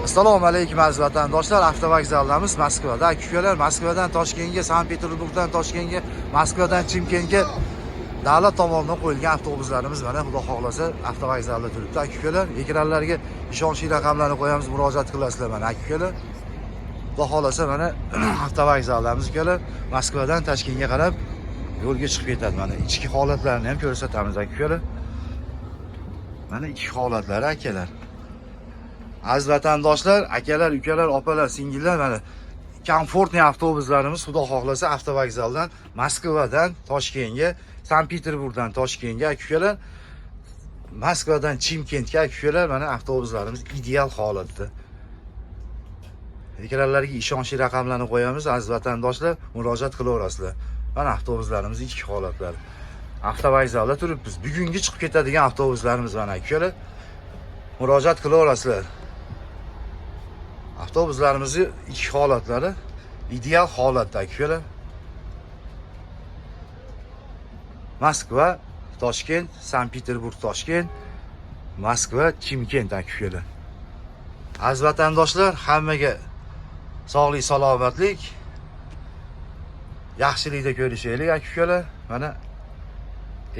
Assalomu alaykum aziz vatandoshlar. Avtovokzaldamiz Moskvada. Aka-ukalar, Moskvadan Toshkentga, Sankt-Peterburgdan Toshkentga, Moskvadan Chimkentga davlat tomonidan qo'yilgan avtobuslarimiz mana xudo xohlasa avtovokzalda turibdi. Aka-ukalar, ekranlarga ishonchli raqamlarni qo'yamiz, murojaat qilasizlar mana aka-ukalar. Xudo xohlasa mana avtovokzaldamiz ukalar. Moskvadan Toshkentga qarab yo'lga chiqib ketadi. Mana ichki holatlarini ham ko'rsatamiz aka-ukalar. Mana ichki holatlari akalar. Aziz vatandoshlar, akalar, ukalar, opalar, singillar, mana komfortli avtobuslarimiz xudo xohlasa avtovokzaldan Moskvadan Toshkentga, Sankt-Peterburgdan Toshkentga aka-ukalar, Moskvadan Chimkentga aka-ukalar, mana avtobuslarimiz ideal holatda. Ekranlarga ishonchli raqamlarni qo'yamiz, aziz vatandoshlar, murojaat qilaverasizlar. Mana avtobuslarimiz ichki holatlari. Avtovokzalda turibmiz. Bugungi chiqib ketadigan avtobuslarimiz mana aka-ukalar. Murojaat qilaverasizlar. Avtobuslarimizni ichki holatlari ideal holatda aka-ukalar. Moskva, Toshkent, Sankt-Peterburg, Toshkent, Moskva, Chimkent aka-ukalar. Aziz vatandoshlar, hammaga sog'lik, salomatlik, yaxshilikda ko'rishaylik aka-ukalar. Mana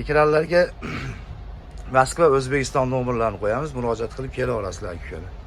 ekranlarga Moskva, O'zbekiston nomerlarini qo'yamiz, murojaat qilib kelaverasizlar aka-ukalar.